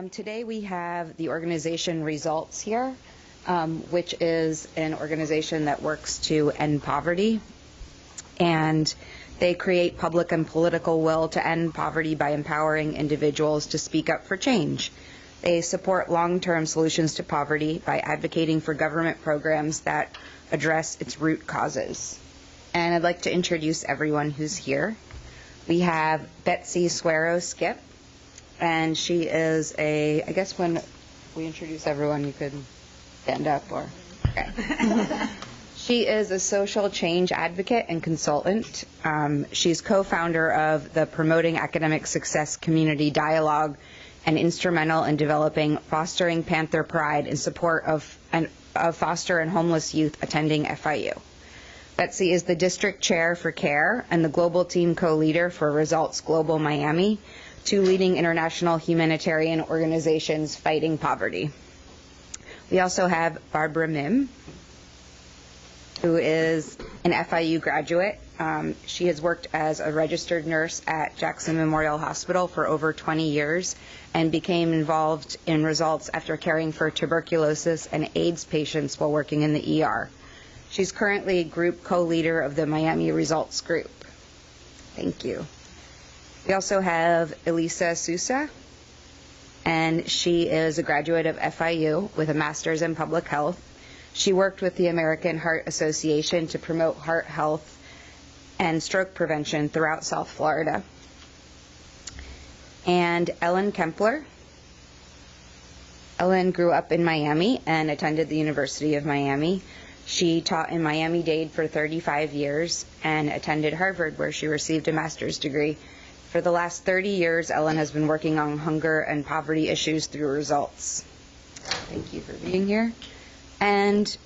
Today we have the organization Results here, which is an organization that works to end poverty. And they create public and political will to end poverty by empowering individuals to speak up for change. They support long-term solutions to poverty by advocating for government programs that address its root causes. And I'd like to introduce everyone who's here. We have Betsy Skipp, and she is I guess when we introduce everyone, you could stand up or, okay. She is a social change advocate and consultant. She's co-founder of the Promoting Academic Success Community Dialogue and instrumental in developing Fostering Panther Pride in support of foster and homeless youth attending FIU. Betsy is the district chair for CARE and the global team co-leader for Results Global Miami, two leading international humanitarian organizations fighting poverty. We also have Barbara Mim, who is an FIU graduate. She has worked as a registered nurse at Jackson Memorial Hospital for over 20 years and became involved in Results after caring for tuberculosis and AIDS patients while working in the ER. She's currently group co-leader of the Miami Results Group. Thank you. We also have Elisa Sousa, and she is a graduate of FIU with a master's in public health. She worked with the American Heart Association to promote heart health and stroke prevention throughout South Florida. And Ellen Kempler. Ellen grew up in Miami and attended the University of Miami. She taught in Miami-Dade for 35 years and attended Harvard, where she received a master's degree. For the last 30 years, Ellen has been working on hunger and poverty issues through Results. Thank you for being here. And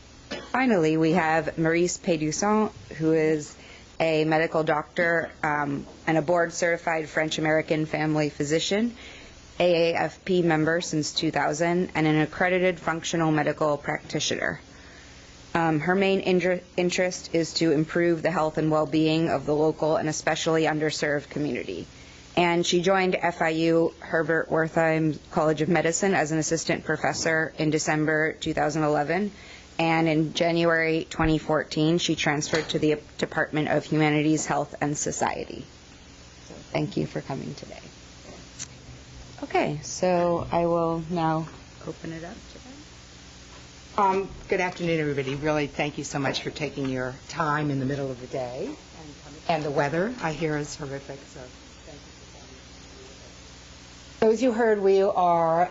finally, we have Maurice Pédusson, who is a medical doctor and a board-certified French-American family physician, AAFP member since 2000, and an accredited functional medical practitioner. Her main interest is to improve the health and well-being of the local and especially underserved community. And she joined FIU Herbert Wertheim College of Medicine as an assistant professor in December 2011. And in January 2014, she transferred to the Department of Humanities, Health, and Society. So thank you for coming today. Okay, so I will now open it up to them. Good afternoon, everybody. Really, thank you so much for taking your time in the middle of the day. And the weather, I hear, is horrific, so thank you for coming. So as you heard, we are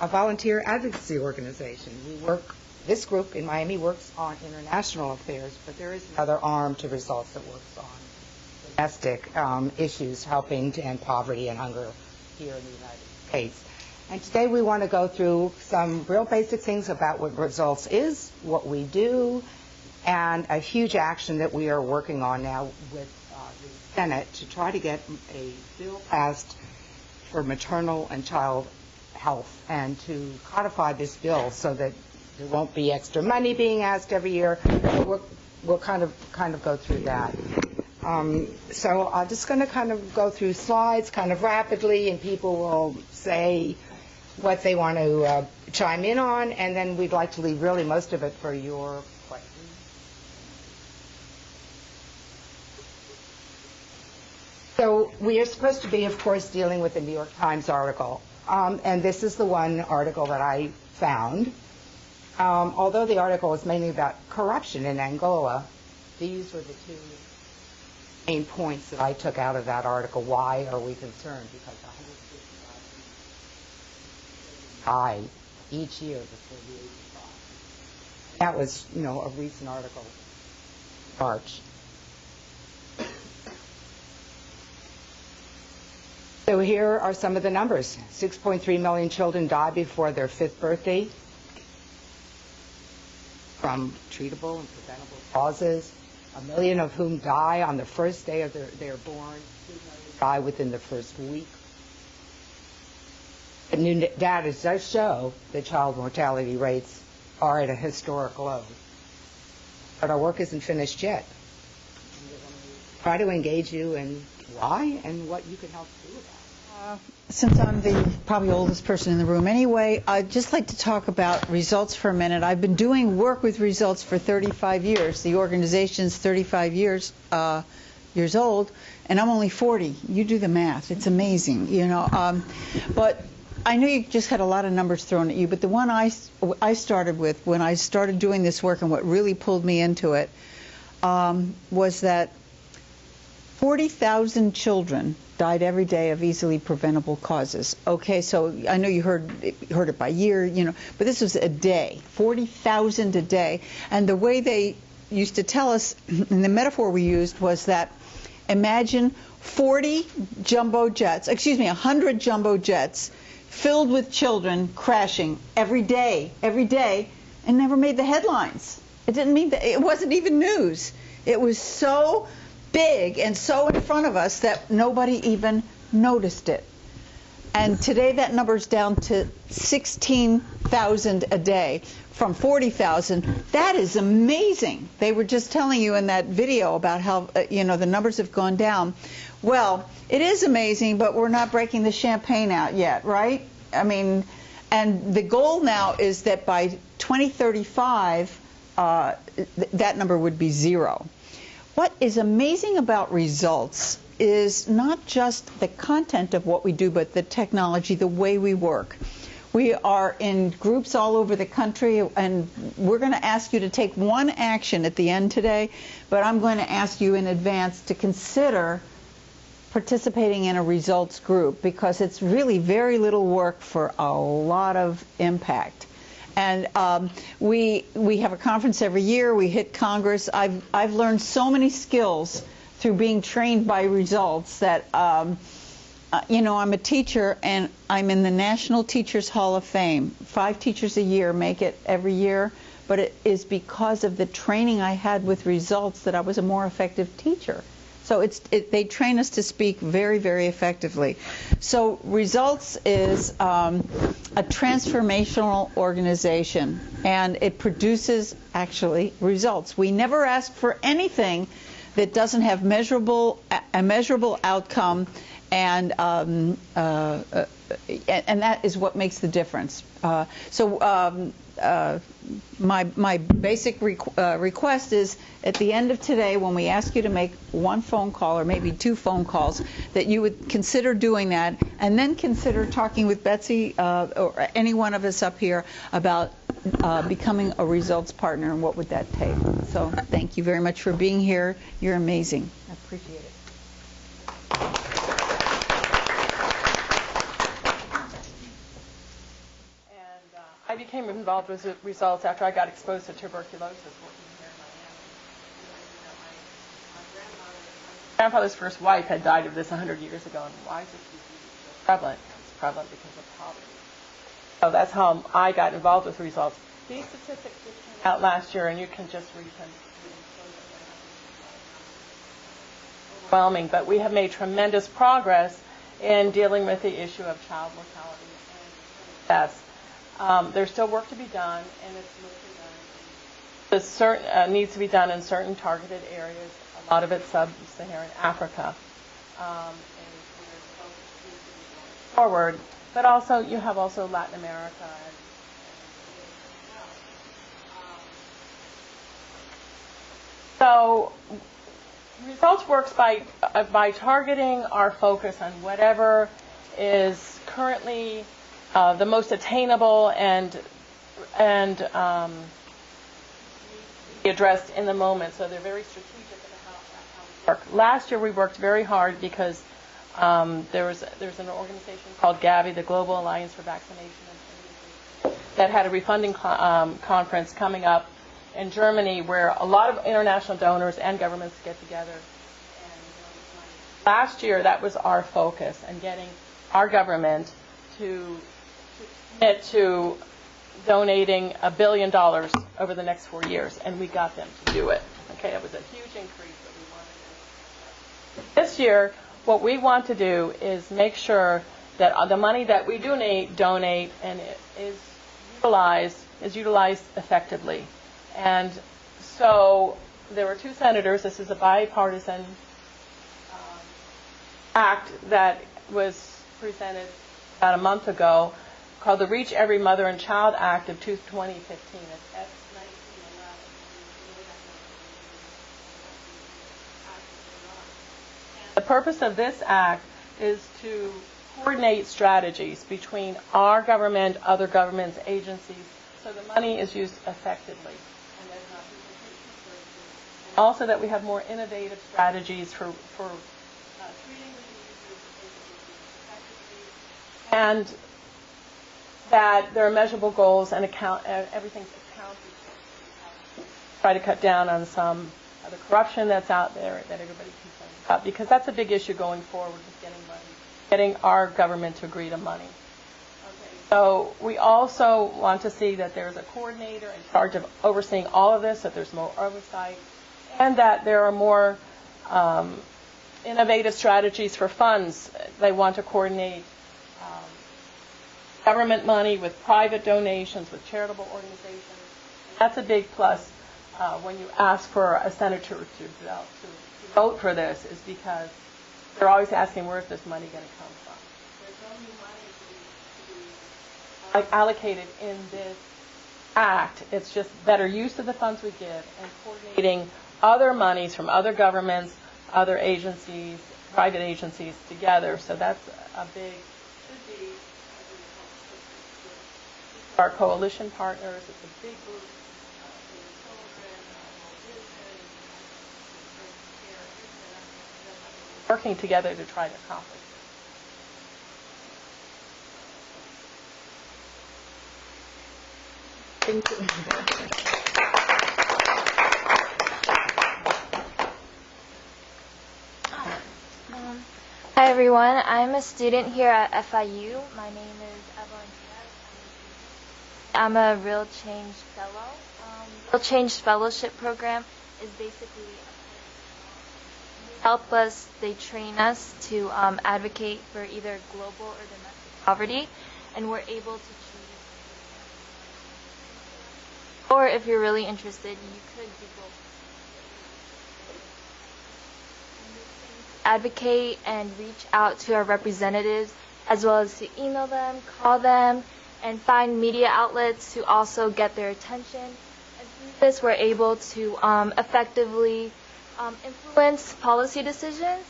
a volunteer advocacy organization. This group in Miami works on international affairs, but there is another arm to Results that works on domestic issues, helping to end poverty and hunger here in the United States. And today we want to go through some real basic things about what Results is, what we do, and a huge action that we are working on now with the Senate to try to get a bill passed for maternal and child health and to codify this bill so that there won't be extra money being asked every year. We'll kind of go through that. So I'm just going to kind of go through slides kind of rapidly, and people will say what they want to chime in on, and then we'd like to leave really most of it for your questions. So we are supposed to be, of course, dealing with the New York Times article, and this is the one article that I found. Although the article was mainly about corruption in Angola, these were the two main points that I took out of that article. Why are we concerned? Because 155 die each year before the age of 5. That was, a recent article, March. So here are some of the numbers. 6.3 million children die before their 5th birthday from treatable and preventable causes, 1 million of whom die on the first day of they're born, 2 million die within the first week. The new data does show that child mortality rates are at a historic low. But our work isn't finished yet. Try to engage you in why and what you can help do about it. Since I'm the probably oldest person in the room anyway, I'd just like to talk about results for a minute. I've been doing work with results for 35 years. The organization's 35 years old, and I'm only 40. You do the math. It's amazing, you know. But I know you just had a lot of numbers thrown at you, but the one I started with when I started doing this work and what really pulled me into it was that 40,000 children died every day of easily preventable causes. Okay, so I know you heard it by year, you know, but this was a day, 40,000 a day. And the way they used to tell us, and the metaphor we used was that imagine 100 jumbo jets filled with children crashing every day, and never made the headlines. It didn't mean that, it wasn't even news. It was so big and so in front of us that nobody even noticed it. And today that number's down to 16,000 a day from 40,000. That is amazing. They were just telling you in that video about how the numbers have gone down. Well, it is amazing, but we're not breaking the champagne out yet, right? I mean, and the goal now is that by 2035, that number would be 0. What is amazing about results is not just the content of what we do, but the technology, the way we work. We are in groups all over the country, and we're going to ask you to take one action at the end today, but I'm going to ask you in advance to consider participating in a results group, because it's really very little work for a lot of impact. And we have a conference every year. We hit Congress. I've learned so many skills through being trained by results that I'm a teacher, and I'm in the National Teachers Hall of Fame. 5 teachers a year make it every year, but it is because of the training I had with results that I was a more effective teacher. So they train us to speak very, very effectively. So Results is a transformational organization, and it produces, actually, results. We never ask for anything that doesn't have a measurable outcome, and that is what makes the difference. My basic request is at the end of today, when we ask you to make one phone call or maybe 2 phone calls, that you would consider doing that, and then consider talking with Betsy or any one of us up here about becoming a results partner, and what would that take. So thank you very much for being here. You're amazing. I appreciate it. I became involved with results after I got exposed to tuberculosis working here in Miami. My grandfather's first wife had died of this 100 years ago, and why is this disease so prevalent? It's prevalent because of poverty. So that's how I got involved with results. These statistics just came out last year, and you can just read them. Overwhelming, but we have made tremendous progress in dealing with the issue of child mortality and deaths. There's still work to be done, and it's mostly done. Needs to be done in certain targeted areas. A lot of it's sub-Saharan Africa, and we're forward. But also, you have also Latin America. So, results works by targeting our focus on whatever is currently the most attainable and be addressed in the moment. So they're very strategic about how we work. Last year we worked very hard because there's an organization called Gavi, the Global Alliance for Vaccination and Immunization, that had a refunding conference coming up in Germany, where a lot of international donors and governments get together. And last year that was our focus, and getting our government to commit to donating $1 billion over the next 4 years, and we got them to do it. Okay, it was a huge increase that we wanted to do. This year, what we want to do is make sure that the money that we donate and is utilized effectively. And so there were 2 senators. This is a bipartisan act that was presented about a month ago called the Reach Every Mother and Child Act of 2015. It's S1911. The purpose of this act is to coordinate strategies between our government, other governments, agencies, so the money is used effectively. And there's not duplication services. And also that we have more innovative strategies for treating the users effectively, and that there are measurable goals and everything's accounted for. Try to cut down on some of the corruption that's out there that everybody's concerned about, because that's a big issue going forward with getting money, getting our government to agree to money. Okay. So we also want to see that there's a coordinator in charge of overseeing all of this, that there's more oversight, and that there are more innovative strategies for funds. They want to coordinate government money with private donations, with charitable organizations. That's a big plus when you ask for a senator to vote for this, is because they're always asking, where's this money going to come from? There's no new money to be allocated in this act. It's just better use of the funds we give and coordinating other monies from other governments, other agencies, private agencies together. So that's a big, should be our coalition partners. It's a big group. Working together to try to accomplish it. Thank you. Hi everyone, I'm a student here at FIU. My name is Evelyn Diaz. I'm a Real Change Fellow. Real Change Fellowship Program is basically help us, they train us to advocate for either global or domestic poverty, and we're able to choose. Or if you're really interested, you could do global. Advocate and reach out to our representatives, as well as to email them, call them, and find media outlets to also get their attention. And through this, we're able to effectively influence policy decisions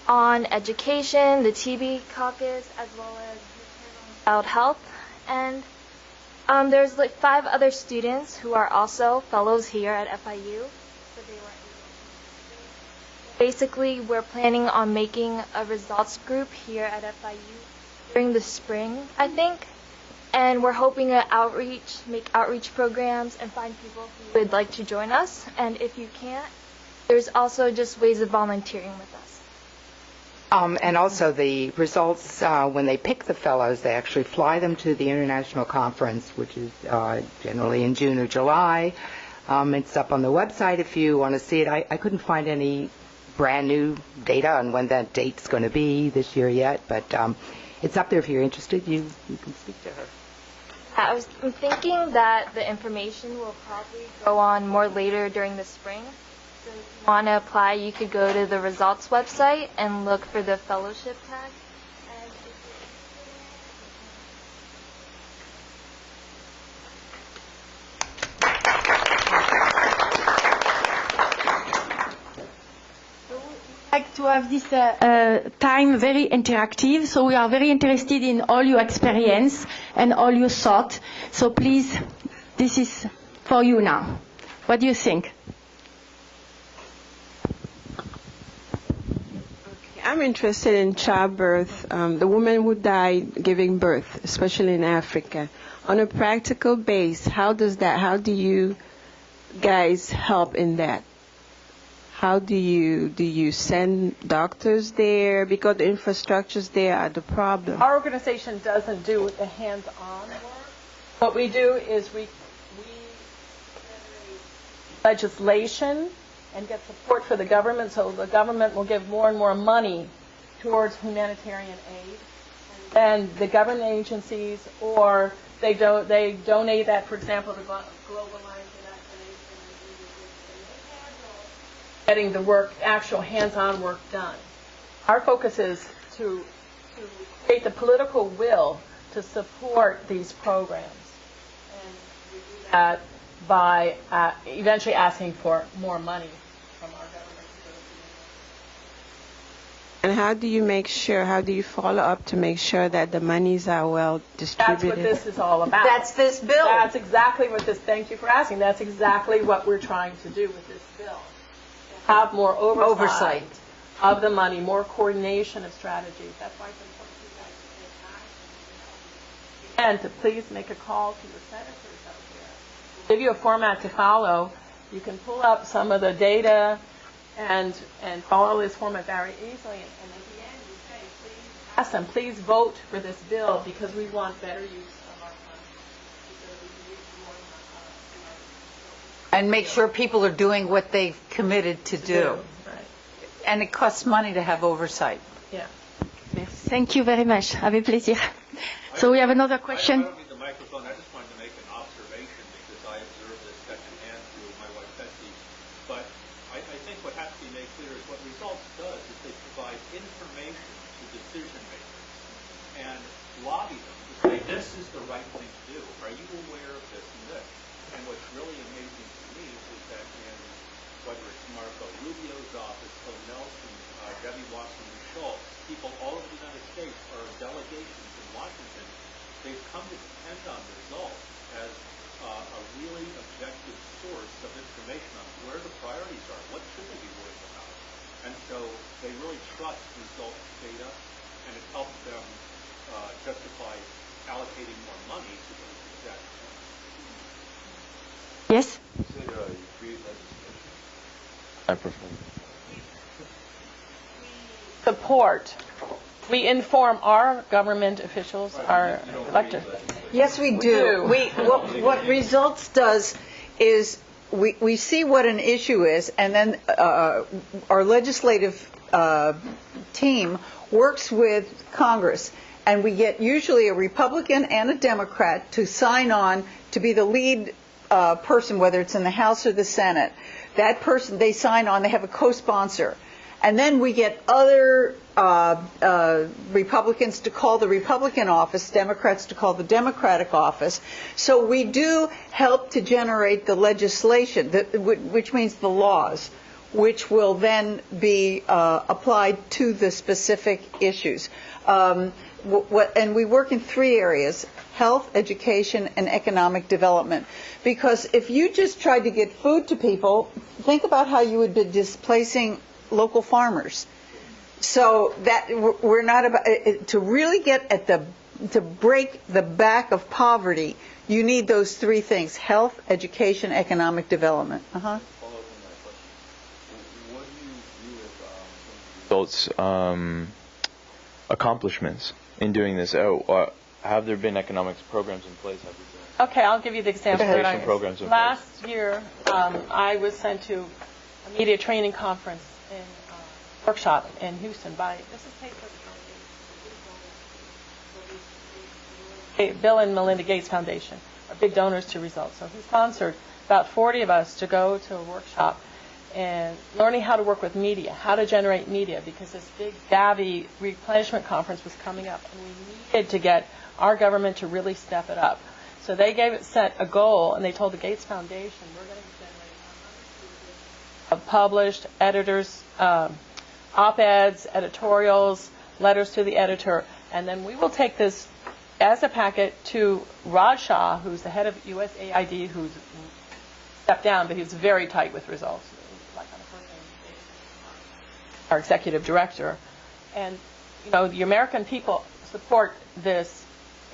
on education, the TB caucus, as well as child health. And there's like 5 other students who are also fellows here at FIU. So they were basically, we're planning on making a results group here at FIU during the spring, I think. And we're hoping to make outreach programs and find people who would like to join us. And if you can't, there's also just ways of volunteering with us. And also the results, when they pick the fellows, they actually fly them to the international conference, which is generally in June or July. It's up on the website if you want to see it. I couldn't find any brand new data on when that date's going to be this year yet, but it's up there if you're interested. You can speak to her. I'm thinking that the information will probably go on more later during the spring. So if you want to apply, you could go to the results website and look for the fellowship tag. Like to have this time very interactive, so we are very interested in all your experience and all your thought. So please, this is for you now. What do you think? I'm interested in childbirth, the women who die giving birth, especially in Africa. On a practical base, how do you guys help in that? How do you send doctors there? Because the infrastructures there are the problem. Our organization doesn't do the hands-on work. What we do is we generate legislation and get support for the government, so the government will give more and more money towards humanitarian aid. And the government agencies, or they donate that, for example, to Global Alliance for Vaccination, getting the work, actual hands-on work done. Our focus is to to create the political will to support these programs. And we do that by eventually asking for more money from our government. And how do you make sure, how do you follow up to make sure that the monies are well distributed? That's what this is all about. That's this bill. That's exactly what this, thank you for asking, that's exactly what we're trying to do with this bill. Have more oversight of the money, more coordination of strategies. That's why it's important for you guys to take action. And to please make a call to your senators out there. We'll give you a format to follow. You can pull up some of the data and follow this format very easily. And at the end, you say, please ask them, please vote for this bill because we want better use of our funds. Because we can use more And make sure people are doing what they've committed to do. Right. And it costs money to have oversight. Yeah. Thank you very much. Avec plaisir. So we have another question. I don't need the microphone. I just wanted to make an observation because I observed this secondhand through my wife Betsy. But I think what has to be made clear is what results does is they provide information to decision makers and lobby them to say this is the right thing to do. Are you aware of this and this? And what's really amazing to me is that in whether it's Marco Rubio's office, Phil Nelson, Debbie Wasserman-Schultz, people all over the United States are delegations in Washington. They've come to depend on results as a really objective source of information on where the priorities are, what should they be worried about. And so they really trust results data, and it helps them justify allocating more money to those exact points. Yes? You said you create legislation. I prefer. Support. We inform our government officials, our elected. Yes, we do. What results does is we see what an issue is, and then our legislative team works with Congress, and we get usually a Republican and a Democrat to sign on to be the lead person, whether it's in the House or the Senate. That person, they sign on, they have a co-sponsor. And then we get other Republicans to call the Republican office, Democrats to call the Democratic office. So we do help to generate the legislation, which means the laws, which will then be applied to the specific issues. And we work in three areas: health, education, and economic development. Because if you just tried to get food to people, think about how you would be displacing local farmers. So that we're not about to really get at to break the back of poverty. You need those three things: health, education, economic development. Follow up on that question. What do you view as results, accomplishments in doing this? Have there been economics programs in place? Okay, I'll give you the example. Education programs in place. Last year, I was sent to a media training conference in workshop in Houston by this is paid for the Bill and Melinda Gates Foundation, are big donors to Results. So he sponsored about 40 of us to go to a workshop and learning how to work with media, how to generate media, because this big Gavi replenishment conference was coming up, and we needed to get our government to really step it up. So they set a goal, and they told the Gates Foundation, we're going to generate 100 pages of published editors, op-eds, editorials, letters to the editor, and then we will take this as a packet to Raj Shah, who's the head of USAID, who's stepped down, but he's very tight with Results, like on a first-name basis, our executive director. And, you know, the American people support this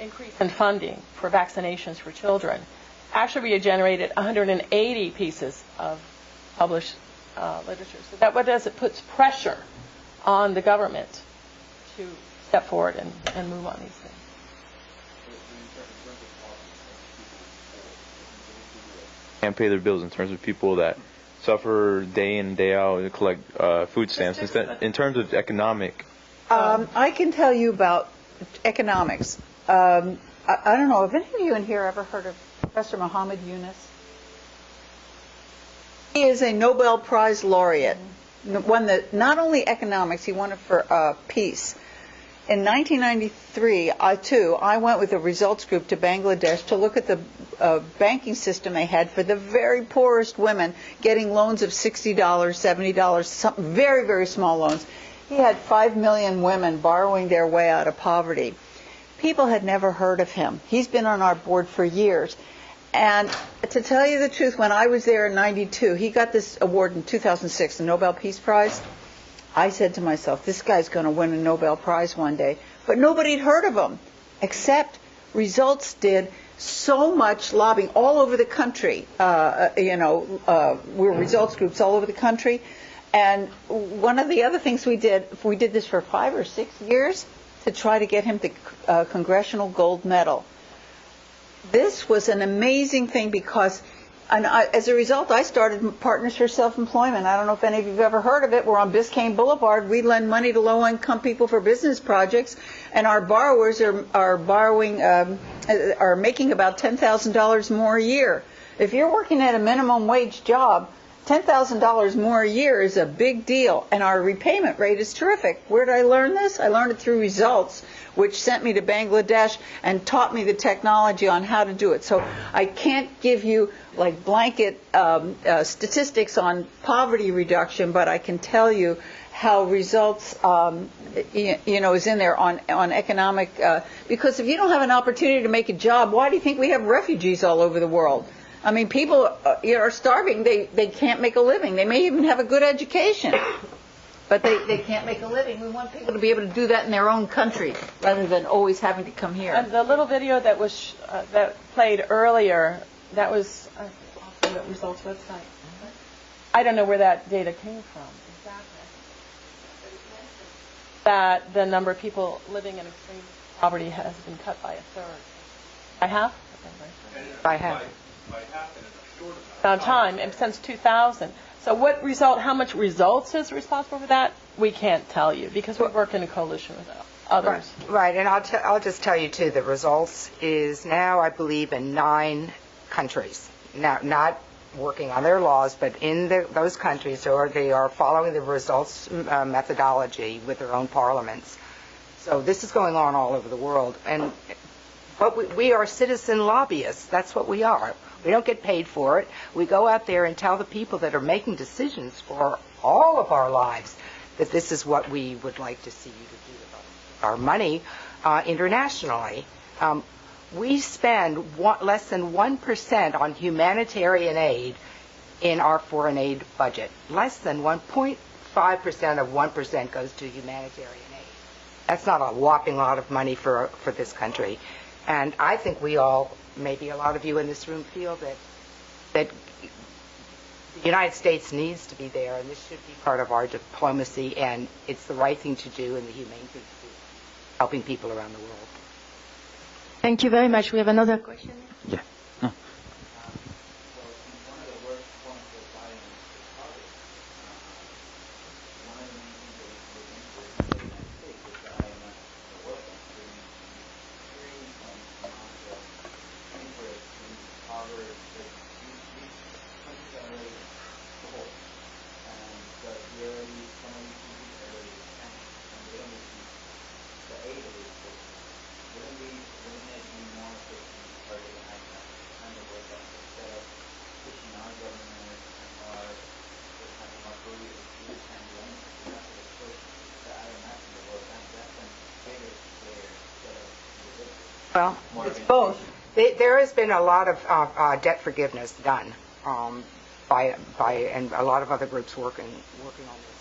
increase in funding for vaccinations for children. Actually, we generated 180 pieces of published literature. So that what does, it puts pressure on the government to step forward and move on these things. Can't pay their bills, in terms of people that suffer day in and day out to collect food stamps. In terms of economic. I can tell you about economics. I don't know, have any of you in here ever heard of Professor Muhammad Yunus? He is a Nobel Prize laureate, won not only economics, he won it for peace. In 1993, I went with a results group to Bangladesh to look at the banking system they had for the very poorest women getting loans of $60, $70, some very, very small loans. He had 5 million women borrowing their way out of poverty. People had never heard of him. He's been on our board for years. And to tell you the truth, when I was there in 92, he got this award in 2006, the Nobel Peace Prize. I said to myself, this guy's going to win a Nobel Prize one day. But nobody had heard of him, except Results did so much lobbying all over the country. We're results groups all over the country. And one of the other things we did this for 5 or 6 years to try to get him the Congressional Gold Medal. This was an amazing thing because as a result, I started Partners for Self-Employment. I don't know if any of you have ever heard of it. We're on Biscayne Boulevard. We lend money to low-income people for business projects, and our borrowers are making about $10,000 more a year. If you're working at a minimum wage job, $10,000 more a year is a big deal, and our repayment rate is terrific. Where did I learn this? I learned it through Results, which sent me to Bangladesh and taught me the technology on how to do it. So I can't give you like blanket statistics on poverty reduction, but I can tell you how Results is in there on economic, because if you don't have an opportunity to make a job, why do you think we have refugees all over the world? I mean, people are starving. They can't make a living. They may even have a good education, but they can't make a living. We want people to be able to do that in their own country rather than always having to come here. And the little video that was that played earlier, that was on the Results website. I don't know where that data came from exactly. That the number of people living in extreme poverty has been cut by a third. By half? By half. By half in a short Amount of time, and since 2000. So how much Results is responsible for that? We can't tell you because we work in a coalition with others. Right, and I'll just tell you too that Results is now, I believe, in 9 countries. Now, not working on their laws, but in those countries, or they are following the Results methodology with their own parliaments. So this is going on all over the world, but we are citizen lobbyists. That's what we are. We don't get paid for it. We go out there and tell the people that are making decisions for all of our lives that this is what we would like to see you to do with our money internationally. We spend less than 1% on humanitarian aid in our foreign aid budget. Less than 1.5% of 1% goes to humanitarian aid. That's not a whopping lot of money for this country. And I think we all, maybe a lot of you in this room, feel that the United States needs to be there, and this should be part of our diplomacy, and it's the right thing to do and the humane thing to do, helping people around the world. Thank you very much. We have another question. Yeah. Well, it's both. There has been a lot of debt forgiveness done by and a lot of other groups working on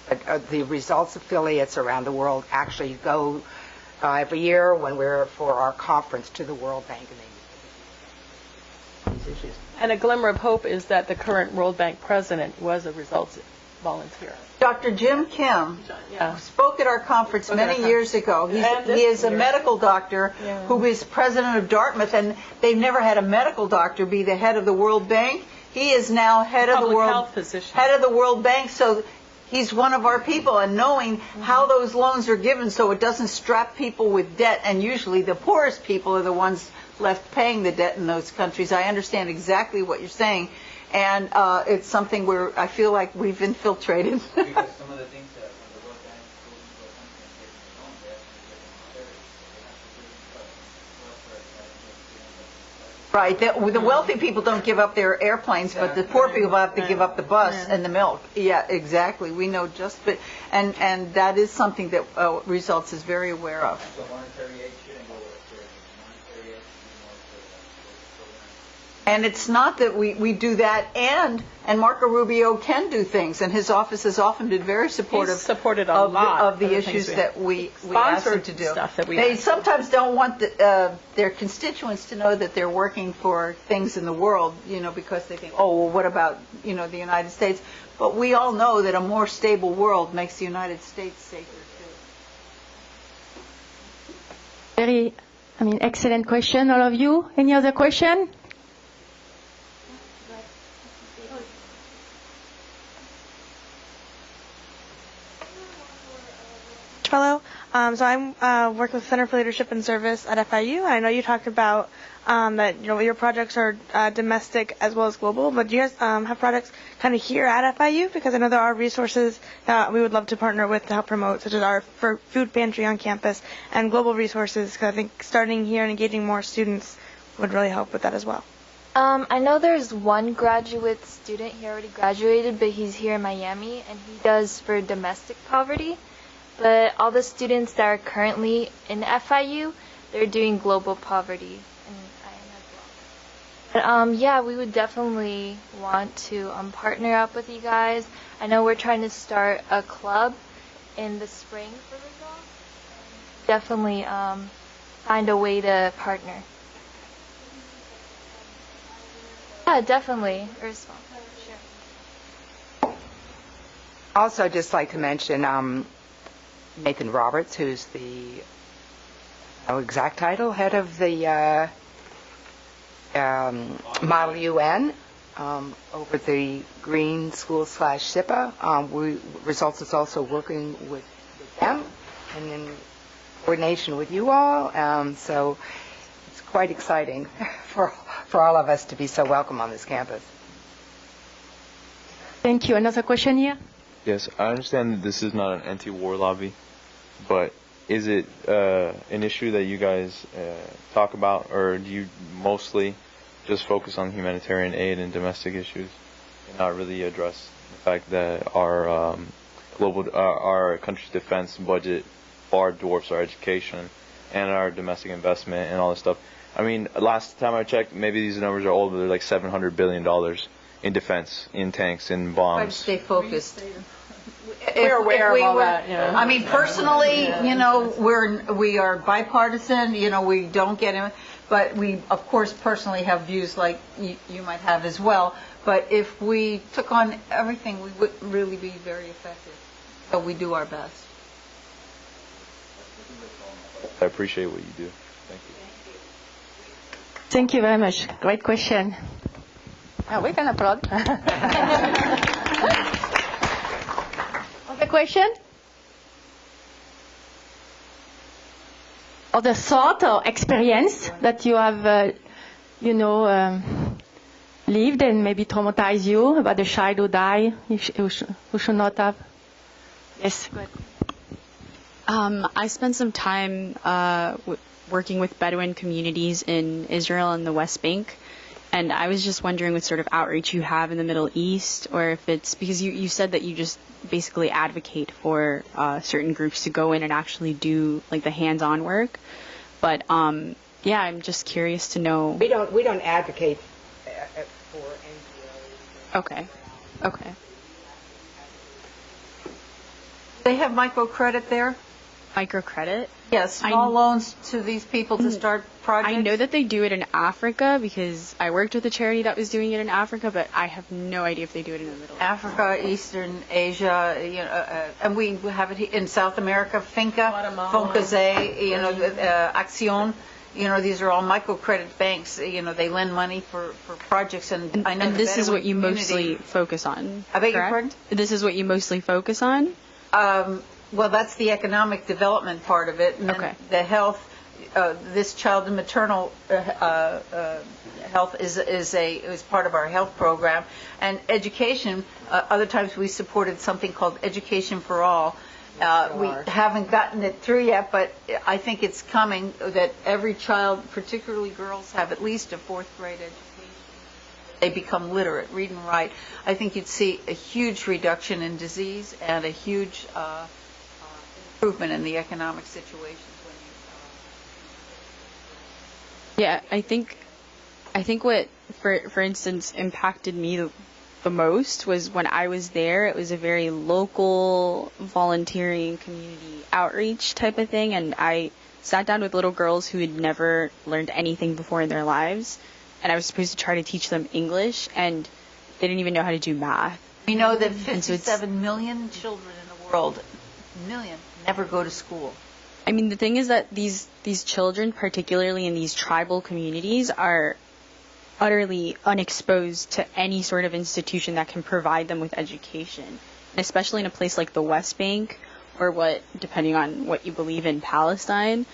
this. But the Results affiliates around the world actually go every year when we're for our conference to the World Bank, and these issues. And a glimmer of hope is that the current World Bank president was a Results volunteer. Dr. Jim Kim spoke at our conference many years ago. He is a medical doctor who is president of Dartmouth, and they've never had a medical doctor be the head of the World Bank. He is now head of the World Bank, so he's one of our people. And knowing how those loans are given so it doesn't strap people with debt, and usually the poorest people are the ones left paying the debt in those countries, I understand exactly what you're saying. And it's something where I feel like we've infiltrated. Because some of the things that when the World Bank goes into a country and takes a loan, they actually get them Right. The wealthy people don't give up their airplanes, but the poor people have to give up the bus and the milk. Yeah, exactly. We know but and that is something that Results is very aware of. So monetary aid shouldn't go with charity. Monetary aid should be more for programs. And it's not that we do that, and Marco Rubio can do things, and his office has often been very supportive He's supported a of lot of the of the issues things that we ask them sponsored to do. stuff that we They ask. sometimes don't want their constituents to know that they're working for things in the world, because they think, oh, well, what about, the United States? But we all know that a more stable world makes the United States safer, too. Excellent question, all of you. Any other question? Fellow. So I'm working with Center for Leadership and Service at FIU, and I know you talked about that your projects are domestic as well as global. But do you guys have projects kind of here at FIU? Because I know there are resources that we would love to partner with to help promote, such as our food pantry on campus and global resources. Because I think starting here and engaging more students would really help with that as well. I know there's one graduate student. He already graduated, but he's here in Miami, and he does for domestic poverty. But all the students that are currently in FIU, they're doing global poverty, and I am as well. But yeah, we would definitely want to partner up with you guys. I know we're trying to start a club in the spring for Results. Definitely find a way to partner. Yeah, definitely. Sure. Also, just like to mention Nathan Roberts, who's the exact title, head of the Model UN over at the Green School / SIPA. Results is also working with them and in coordination with you all. So it's quite exciting for all of us to be so welcome on this campus. Thank you. Another question here? Yes, I understand that this is not an anti-war lobby, but is it an issue that you guys talk about, or do you mostly just focus on humanitarian aid and domestic issues and not really address the fact that our our country's defense budget far dwarfs our education and our domestic investment and all this stuff? I mean, last time I checked, maybe these numbers are old, but they're like $700 billion in defense, in tanks, in bombs. Try to stay focused. We're aware of all that. Yeah. I mean, personally, we are bipartisan. We don't get in, but we, of course, personally have views like you might have as well. But if we took on everything, we wouldn't really be very effective. So we do our best. I appreciate what you do. Thank you. Thank you very much. Great question. We can applaud. Other question? Other thought or experience that you have, lived and maybe traumatized you about a child who died, who should not have? Yes, go ahead. I spent some time working with Bedouin communities in Israel and the West Bank. And I was just wondering what sort of outreach you have in the Middle East, or if it's because you said that you just basically advocate for certain groups to go in and actually do like the hands-on work. But yeah, I'm just curious to know. We don't advocate for NGOs. Okay. They have microcredit there? Microcredit? Yes, small loans to these people to start projects. I know that they do it in Africa because I worked with a charity that was doing it in Africa, but I have no idea if they do it in the Middle East. Africa, Eastern Asia, and we have it in South America, Finca, Foncaze, Accion. These are all microcredit banks. They lend money for projects, and I know. And this is what you mostly focus on. I beg your pardon? This is what you mostly focus on. Well, that's the economic development part of it, and then the health. This child and maternal health is part of our health program, and education. Other times we supported something called Education for All, We haven't gotten it through yet, but I think it's coming that every child, particularly girls, have at least a fourth grade education. They become literate, read and write. I think you'd see a huge reduction in disease and a huge improvement in the economic situations when you. Yeah, I think what, for instance, impacted me the most was when I was there. It was a very local, volunteering, community outreach type of thing, and I sat down with little girls who had never learned anything before in their lives, and I was supposed to try to teach them English, and they didn't even know how to do math. We know that 57 million children in the world, never go to school. I mean, the thing is that these children, particularly in these tribal communities, are utterly unexposed to any sort of institution that can provide them with education. And especially in a place like the West Bank, or depending on what you believe in, Palestine,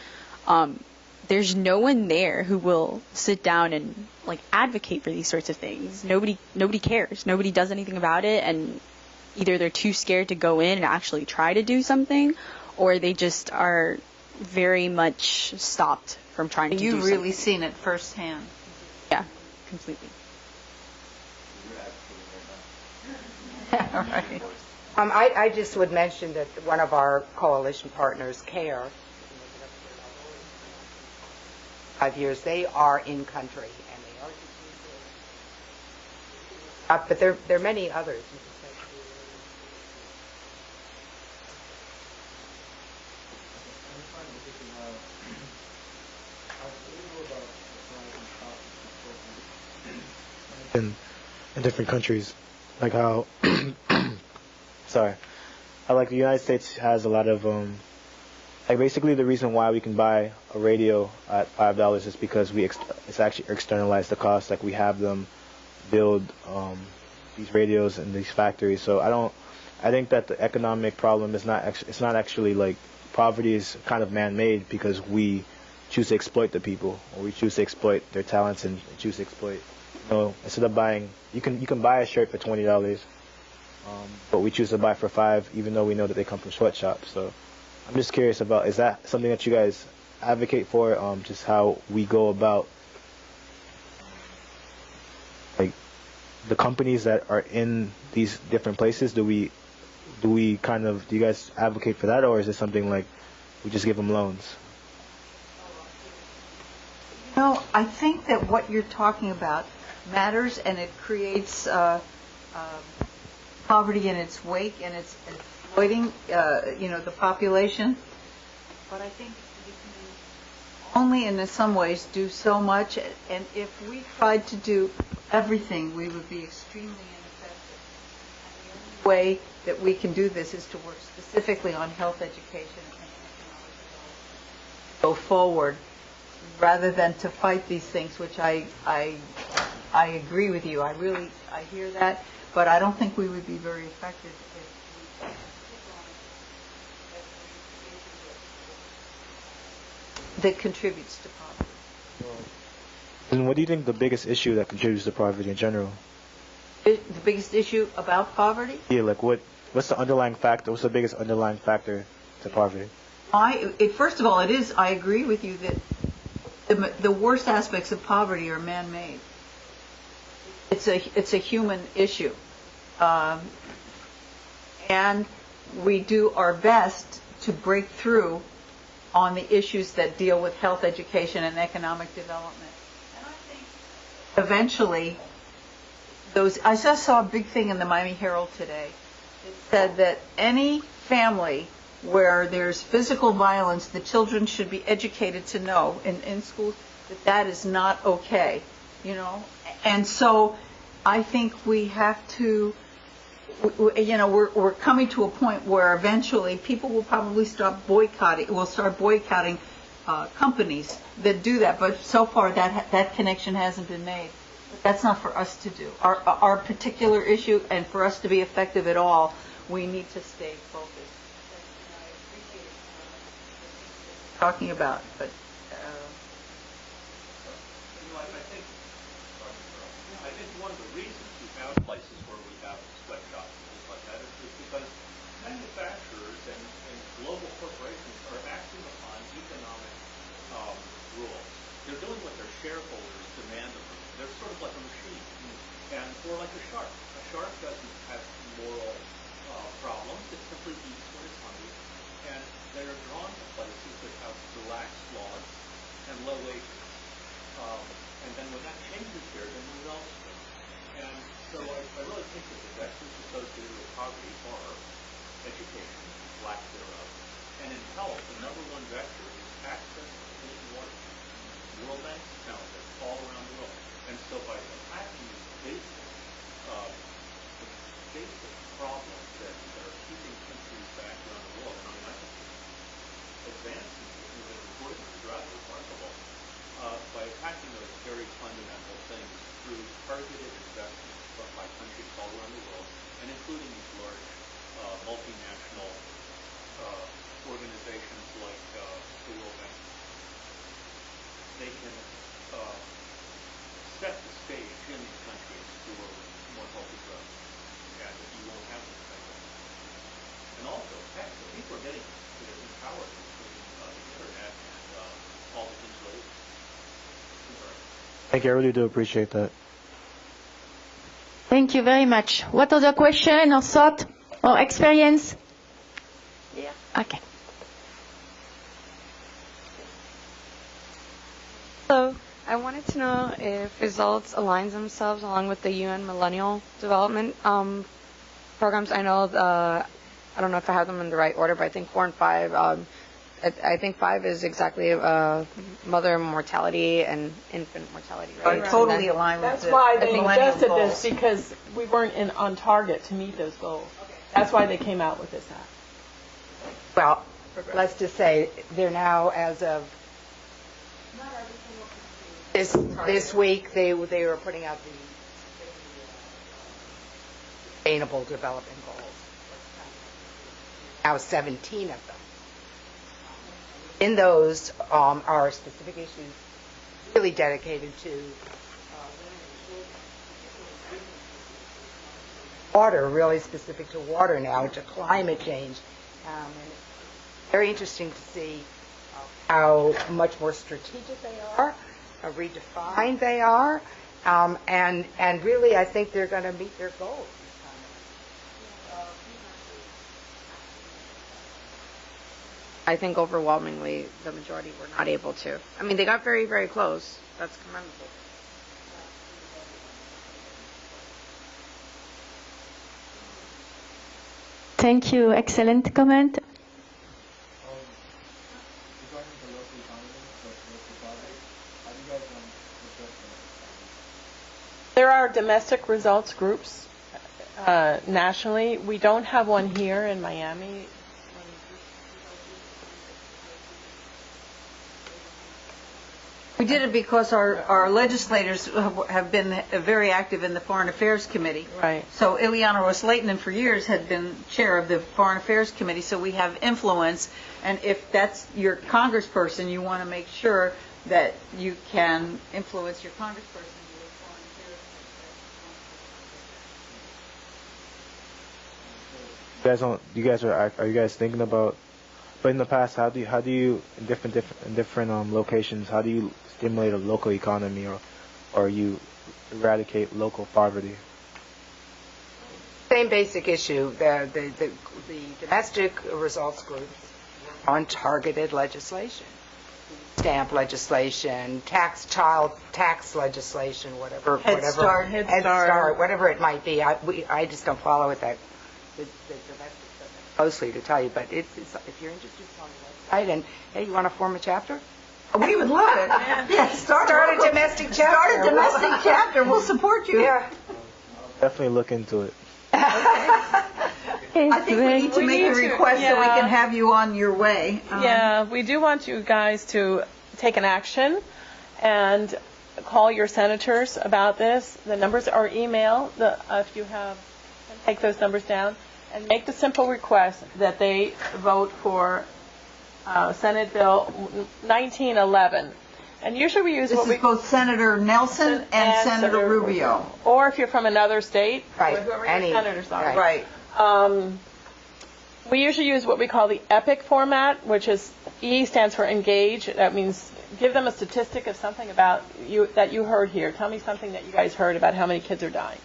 there's no one there who will sit down and advocate for these sorts of things. Nobody cares. Nobody does anything about it, and either they're too scared to go in and actually try to do something, or they just are very much stopped from trying to do something. You've really seen it firsthand. Yeah, completely. Right. I just would mention that one of our coalition partners, CARE, 5 years, they are in country, and they are but there are many others. In different countries, like how how like the United States has a lot of basically the reason why we can buy a radio at $5 is because it's actually externalized the cost. Like we have them build these radios in these factories. So I think that the economic problem is it's not actually like poverty is kind of man-made because we choose to exploit the people, or we choose to exploit their talents and choose to exploit. Instead of buying, you can buy a shirt for $20, but we choose to buy for $5, even though we know that they come from sweatshops. So I'm just curious about, is that something that you guys advocate for? Just how we go about, like, the companies that are in these different places. Do you guys advocate for that, or is it something like we just give them loans? I think that what you're talking about matters, and it creates poverty in its wake, and it's exploiting, the population. But I think you can only, in some ways, do so much. And if we tried to do everything, we would be extremely ineffective. And the only way that we can do this is to work specifically on health education and economic development. Go forward, rather than to fight these things, which I agree with you. I hear that, but I don't think we would be very effective if we that contributes to poverty. And what do you think the biggest issue that contributes to poverty in general? The biggest issue about poverty? Yeah, like what's the underlying factor? What's the biggest underlying factor to poverty? First of all, I agree with you that the worst aspects of poverty are man-made. It's a human issue, and we do our best to break through on the issues that deal with health education and economic development. And I think eventually I just saw a big thing in the Miami Herald today. It said that any family where there's physical violence, the children should be educated to know in schools that is not okay, And so I think we have to, we're coming to a point where eventually people will probably start boycotting companies that do that. But so far that connection hasn't been made. But that's not for us to do. Our particular issue, and for us to be effective at all, we need to stay focused. Talking about, but I think one of the reasons we found places where we have sweatshops and things like that is because manufacturers and they're sort of like a machine, or like a shark. A shark doesn't have moral problems. It simply eats when it's hungry, and they're drawn to places that have relaxed laws and low wages. And then when that changes here, they move elsewhere. And so I really think that the vectors associated with poverty are education, lack thereof, and in health, the number one vector is access to clean water. The World Bank found it all around the world. And so by attacking these basic problems that are keeping countries back around the world, and I mean, I think advances in the reporting is rather remarkable, by attacking those very fundamental things through targeted investments by countries all around the world, and including these large multinational organizations like the World Bank. They can set the stage in these countries for more healthy growth, and you won't have this kind of thing. And also, heck, the people are getting empowered through the internet and all the things related. Thank you. I really do appreciate that. Thank you very much. What other question or thought or experience? Yeah. Okay. So I wanted to know if results aligns themselves along with the UN Millennial Development programs. I know I don't know if I have them in the right order, but I think 4 and 5. I think 5 is exactly mother mortality and infant mortality, right? I totally align with That's the why they millennial adjusted goals. this, because we weren't on target to meet those goals. That's why they came out with this act. Well, let's just say they're now, as of this week, they were putting out the Sustainable Development Goals. Now 17 of them. In those are specific issues really dedicated to water, really specific to water now, to climate change. And it's very interesting to see how much more strategic they are, how redefined they are, and really I think they're going to meet their goals. I think overwhelmingly the majority were not able to. I mean, they got very, very close. That's commendable. Thank you. Excellent comment. There are domestic results groups nationally. We don't have one here in Miami. We did it because our legislators have been very active in the Foreign Affairs Committee. Right. So Ileana Roslaton for years had been chair of the Foreign Affairs Committee, so we have influence. And if that's your congressperson, you want to make sure that you can influence your congressperson. Are you guys thinking about? But in the past, how do you in different locations, how do you stimulate a local economy, or you eradicate local poverty? Same basic issue. The domestic results groups on targeted legislation, stamp legislation, child tax legislation, whatever, Head Start, whatever it might be. I just don't follow it that closely to tell you, but if you're interested, it's on the website. And hey, you want to form a chapter? We would love it. Yeah, start a domestic chapter. Start a domestic chapter. We'll support you. Yeah. Definitely look into it. I think we need to make a request so we can have you on your way. Yeah, we do want you guys to take an action and call your senators about this. The numbers are email. If you have, take those numbers down and make the simple request that they vote for Senate Bill 1911. And usually we use this is both Senator Nelson and Senator Rubio. Or if you're from another state, right? Whoever your senators are. Right. We usually use what we call the EPIC format, which is E stands for engage. That means give them a statistic of something about that you heard here. Tell me something that you guys heard about how many kids are dying.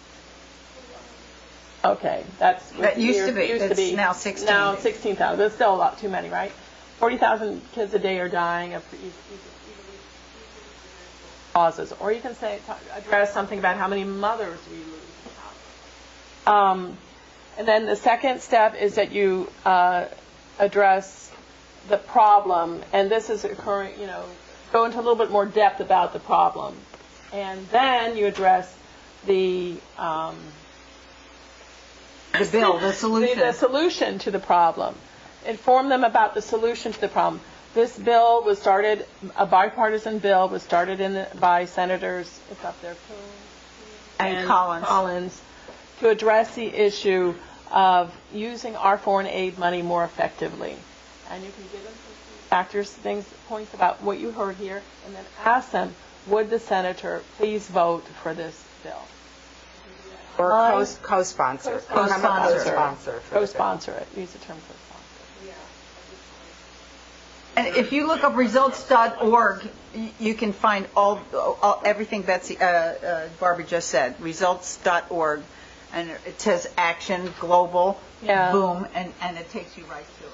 Okay, that used to be. It's now 16. Now 16,000. That's still a lot too many, right? 40,000 kids a day are dying of causes. Or you can address something about how many mothers we lose. And then the second step is that you address the problem, and this is occurring, go into a little bit more depth about the problem. And then you address the bill, the solution. The solution to the problem. Inform them about the solution to the problem. This bill was started, a bipartisan bill was started by Senators, it's up there, and Collins, to address the issue of using our foreign aid money more effectively. And you can give them some factors, points about what you heard here, and then ask them, would the senator please vote for this bill? Or co-sponsor. Co-sponsor it. Use the term co-sponsor. And if you look up results.org, you can find all everything Betsy, Barbara just said. Results.org, and it says action, global, boom, and it takes you right to it.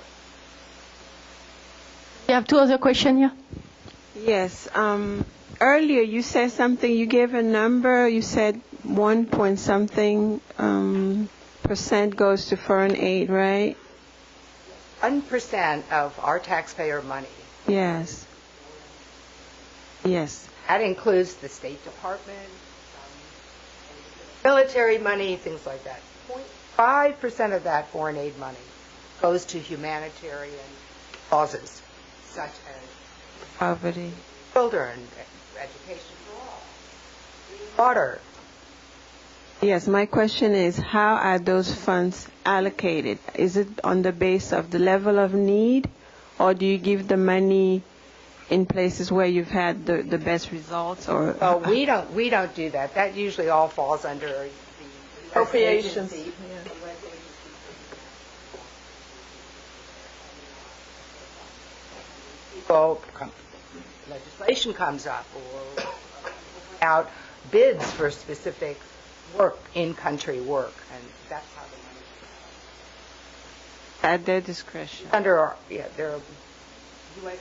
You have two other questions here? Yes. Earlier you said something, you gave a number, you said 1 point something percent goes to foreign aid, right? 1% of our taxpayer money. Yes. Yes. That includes the State Department, military money, things like that. 0.5% of that foreign aid money goes to humanitarian causes, such as poverty, children, education for all, water. Yes, my question is, how are those funds allocated? Is it on the base of the level of need, or do you give the money in places where you've had the best results? Or we don't do that. That usually all falls under the appropriations. Legislation comes up, or out bids for specific work, in-country work, and that's how the money at their discretion. Under their USA.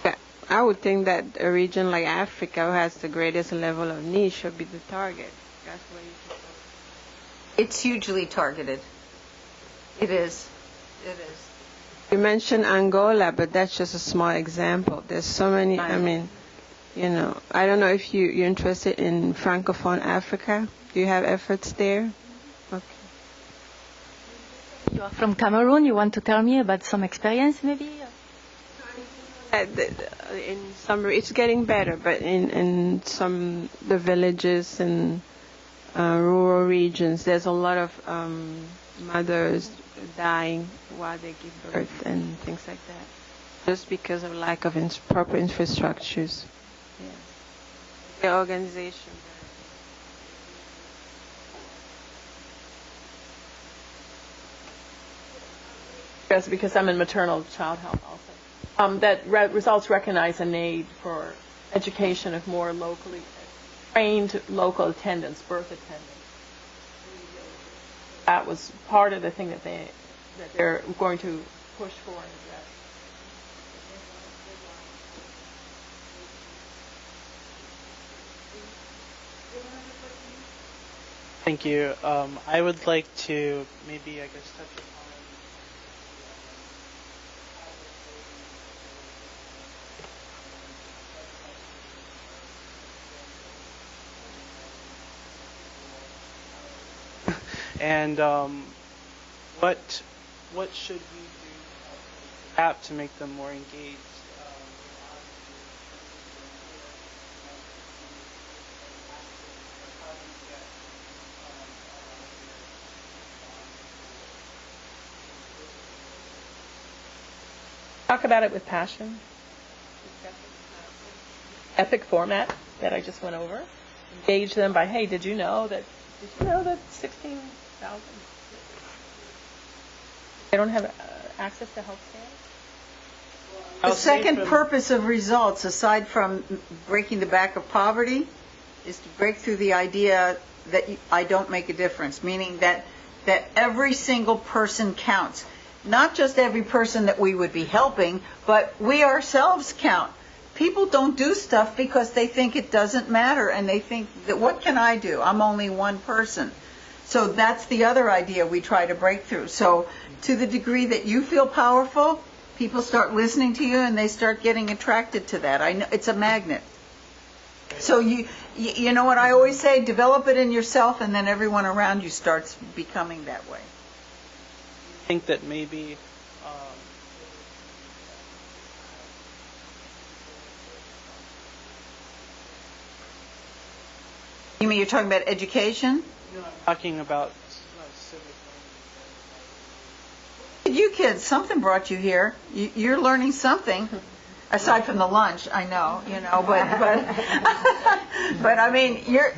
Yeah, I would think that a region like Africa, who has the greatest level of need, should be the target. That's where you should go. It's hugely targeted. It is. It is. You mentioned Angola, but that's just a small example. There's so many. I mean, I don't know if you're interested in Francophone Africa. Do you have efforts there? Okay. You are from Cameroon. You want to tell me about some experience, maybe? In some, it's getting better, but in the villages and rural regions, there's a lot of mothers dying while they give birth and things like that, just because of lack of proper infrastructures. Yeah. The organization. Yes, because I'm in maternal child health also. That results recognize a need for education of more locally trained local attendants, birth attendants. That was part of the thing that they're going to push for and address. Thank you. I would like to maybe, touch upon and what should we do to make them more engaged? Talk about it with passion. Epic format that I just went over. Engage them by, hey, did you know that 16,000 they don't have access to health care? The second purpose of results, aside from breaking the back of poverty, is to break through the idea that I don't make a difference, meaning that every single person counts. Not just every person that we would be helping, but we ourselves count. People don't do stuff because they think it doesn't matter, and they think that, what can I do? I'm only one person. So that's the other idea we try to break through. So to the degree that you feel powerful, people start listening to you and they start getting attracted to that. I know it's a magnet. So you know what I always say, develop it in yourself and then everyone around you starts becoming that way. I think that maybe You mean you're talking about education? I'm talking about civic. You kids, something brought you here. You're learning something, aside from the lunch. I know, but I mean, you're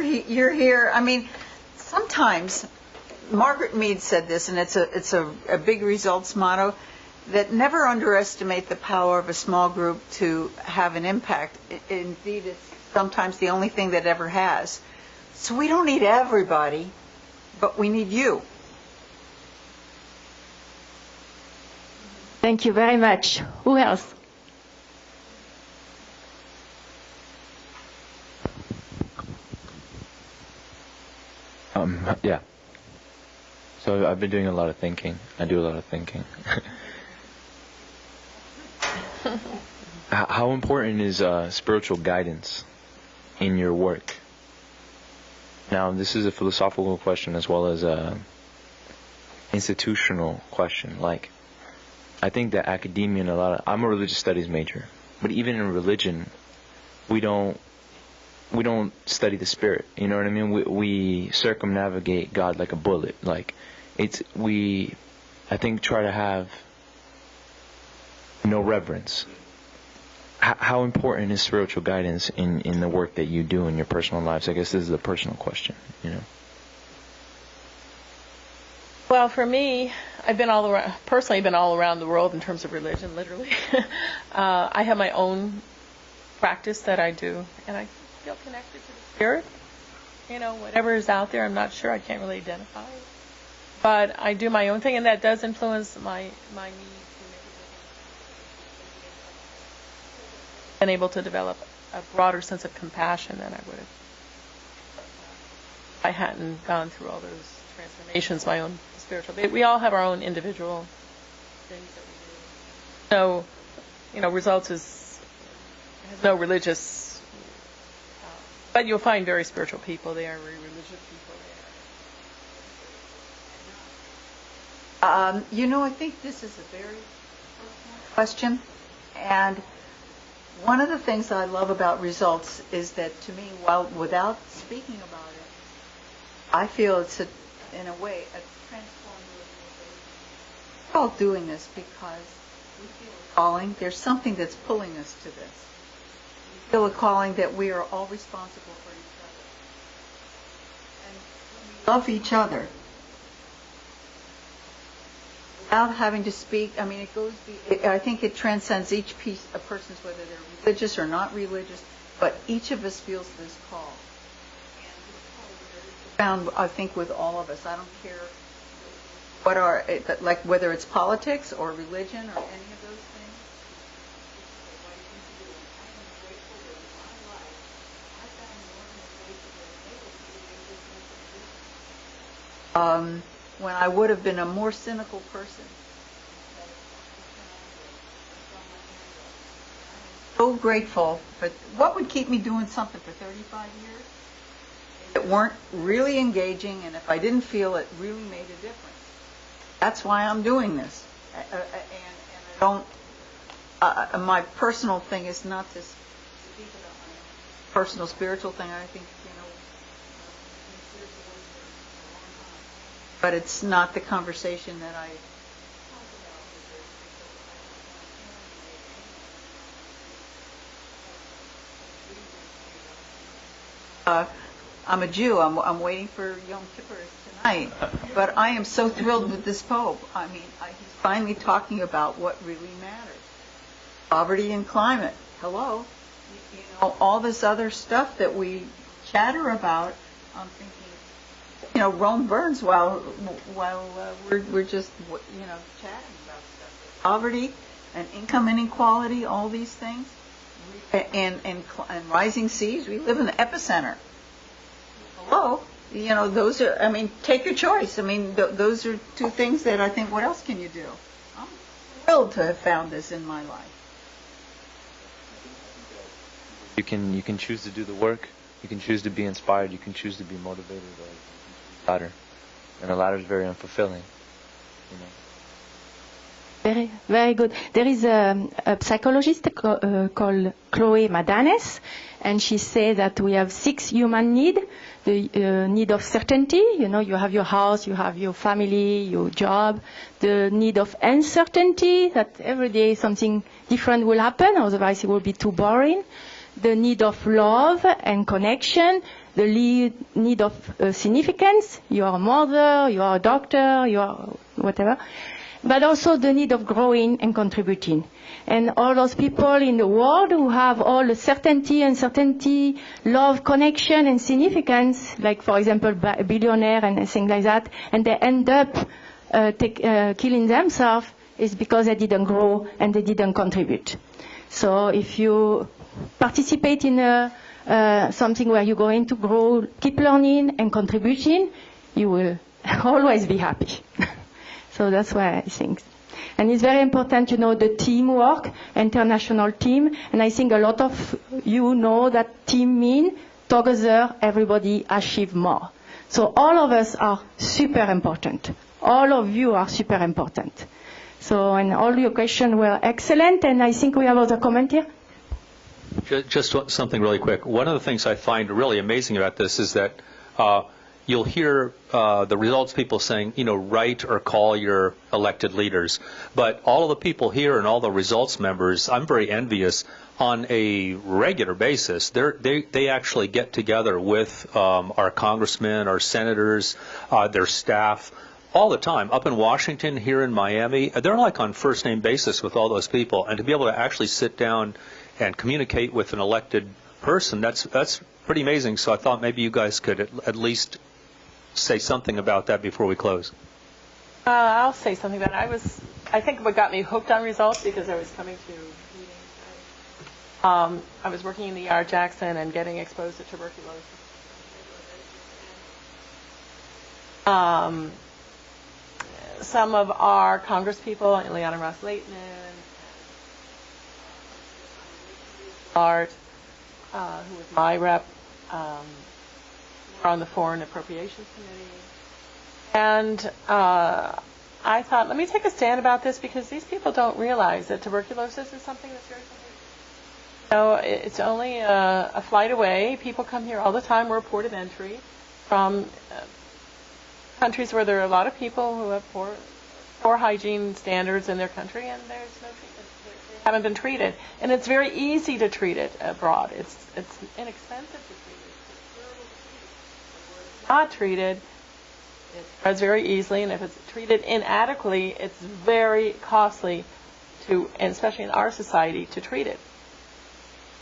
here. I mean, sometimes Margaret Mead said this, and it's a big results motto, that never underestimate the power of a small group to have an impact. Indeed, it's sometimes the only thing that ever has. So we don't need everybody, but we need you. Thank you very much. Who else? Yeah. So I've been doing a lot of thinking. I do a lot of thinking. How important is spiritual guidance in your work? Now, this is a philosophical question as well as a institutional question. Like, I think that academia and I'm a religious studies major, but even in religion, we don't study the spirit. You know what I mean? We circumnavigate God like a bullet. Like, I think, try to have no reverence. How important is spiritual guidance in the work that you do in your personal lives? I guess this is a personal question, Well, for me, I've been all around the world in terms of religion, literally. I have my own practice that I do, and I feel connected to the spirit. Whatever is out there, I'm not sure. I can't really identify it. But I do my own thing, and that does influence my need to make been able to develop a broader sense of compassion than I would have if I hadn't gone through all those transformations, my own spiritual. We all have our own individual things that we do. So, results has no religious, but you'll find very spiritual people there, very religious people there. I think this is a very personal question, and one of the things I love about results is that, to me, without speaking about it, I feel it's in a way a transformative. We're all doing this because we feel a calling. There's something that's pulling us to this. We feel a calling that we are all responsible for each other, and we love each other. Without having to speak, I mean, I think it transcends each piece of persons, whether they're religious or not religious, but each of us feels this call. And this call is found, I think, with all of us. I don't care whether it's politics or religion or any of those things. When I would have been a more cynical person. So grateful, but what would keep me doing something for 35 years? If it weren't really engaging, and if I didn't feel it really made a difference. That's why I'm doing this. And I don't, my personal thing is not to speak about my personal spiritual thing. I think, but it's not the conversation that I I'm a Jew. I'm waiting for Yom Kippur tonight. But I am so thrilled with this Pope. I mean, he's finally talking about what really matters. Poverty and climate. Hello. You know, all this other stuff that we chatter about, I'm thinking, you know, Rome burns while we're just, you know, chatting about stuff. Poverty and income inequality, all these things, and rising seas. We live in the epicenter. Hello. You know, those are, I mean, take your choice. I mean, those are two things that I think, what else can you do? I'm thrilled to have found this in my life. You can choose to do the work. You can choose to be inspired. You can choose to be motivated. Or ladder, and the ladder is very unfulfilling. You know. Very, very good. There is a psychologist called Chloe Madanes, and she says that we have 6 human needs. The need of certainty, you know, you have your house, you have your family, your job. The need of uncertainty, that every day something different will happen, otherwise it will be too boring. The need of love and connection. The need of significance. You are a mother, you are a doctor, you are whatever. But also the need of growing and contributing. And all those people in the world who have all the certainty, uncertainty, love, connection, and significance, like, for example, a billionaire and things like that, and they end up killing themselves, is because they didn't grow and they didn't contribute. So if you participate in something where you're going to grow, keep learning and contributing, you will always be happy. So that's why I think. And it's very important, you know, the teamwork, international team. And I think a lot of you know that team means together everybody achieve more. So all of us are super important. All of you are super important. So, and all your questions were excellent. And I think we have other comment here. Just something really quick. One of the things I find really amazing about this is that you'll hear the results people saying, you know, write or call your elected leaders. But all of the people here and all the results members, I'm very envious, on a regular basis, they actually get together with our congressmen, our senators, their staff, all the time. Up in Washington, here in Miami, they're like on first name basis with all those people. And to be able to actually sit down and communicate with an elected person, that's pretty amazing. So I thought maybe you guys could at least say something about that before we close. I'll say something about it. I think what got me hooked on results, because I was coming to meetings. I was working in the ER Jackson and getting exposed to tuberculosis. Some of our Congress people, Ileana Ross-Leighton, Art, who was my rep, on the Foreign Appropriations Committee. And I thought, let me take a stand about this, because these people don't realize that tuberculosis is something that's very serious. You know, it's only a flight away. People come here all the time. We're a port of entry from countries where there are a lot of people who have poor hygiene standards in their country, and there's no treatment. They haven't been treated. And it's very easy to treat it abroad. It's inexpensive to treat it. If it's not treated, it spreads very easily, and if it's treated inadequately, it's very costly to, and especially in our society, to treat it.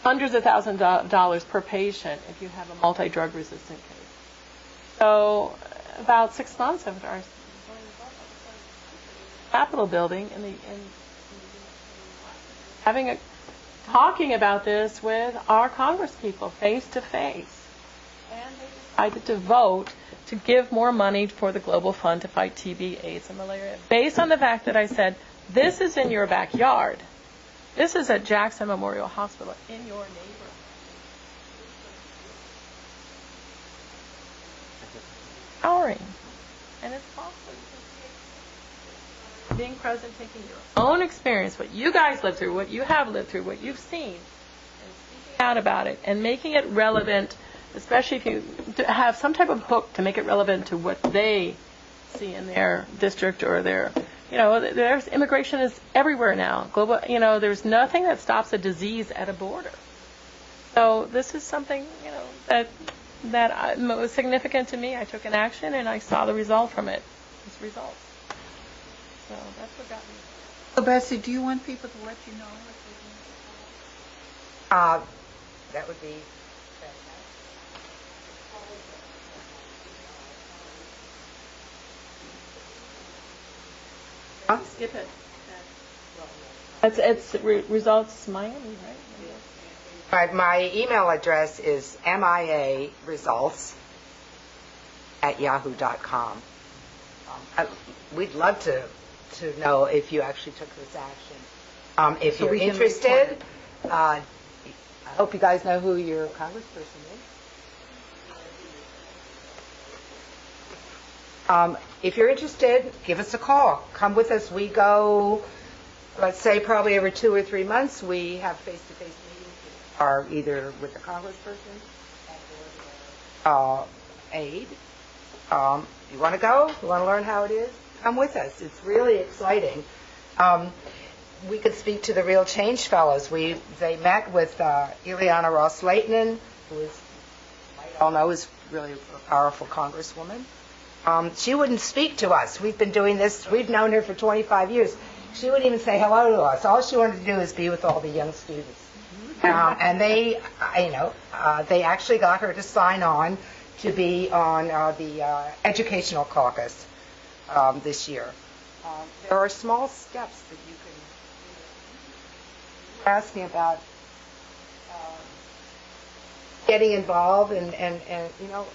Hundreds of thousands of dollars per patient if you have a multi-drug resistant case. So about 6 months after our Capitol building talking about this with our Congress people face to face, and they decided to vote to give more money for the Global Fund to fight TB, AIDS, and malaria, based on the fact that I said, this is in your backyard. This is at Jackson Memorial Hospital in your neighborhood. Empowering. And it's possible. Being present, taking your own experience, what you guys lived through, what you have lived through, what you've seen, and speaking out about it, and making it relevant, especially if you have some type of hook to make it relevant to what they see in their district or their, you know, there's immigration is everywhere now. Global, you know, there's nothing that stops a disease at a border. So this is something, you know, that that was significant to me. I took an action and I saw the result from it. It's results. So that's what got me. So Betsy, do you want people to let you know if That would be Skip it. It's results Miami, right? My email address is miaresults@yahoo.com. We'd love to know if you actually took this action. If you're interested, I hope you guys know who your congressperson is. If you're interested, give us a call. Come with us. We go, let's say, probably every 2 or 3 months. We have face-to-face meetings, or either with the congressperson or aide. You want to go? You want to learn how it is? Come with us. It's really exciting. We could speak to the Real Change Fellows. They met with Ileana Ross-Lehtinen, who is, you might all know, is really a powerful congresswoman. She wouldn't speak to us. We've been doing this. We've known her for 25 years. She wouldn't even say hello to us. All she wanted to do is be with all the young students. And they actually got her to sign on to be on the Educational Caucus this year. There are small steps that you can ask me about getting involved, and it's your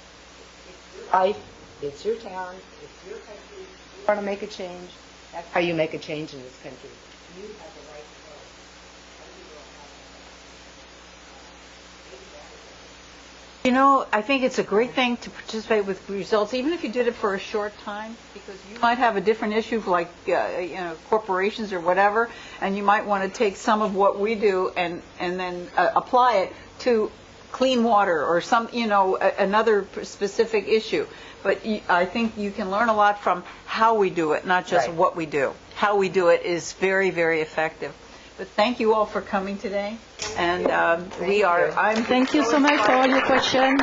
life, it's your town, it's your country. You want to make a change. That's how you make a change in this country. You have the right to vote. You know, I think it's a great thing to participate with results, even if you did it for a short time, because you might have a different issue like, corporations or whatever, and you might want to take some of what we do and then apply it to clean water or another specific issue. But I think you can learn a lot from how we do it, not just what we do. How we do it is very, very effective. But thank you all for coming today. And Thank you so much for all your questions.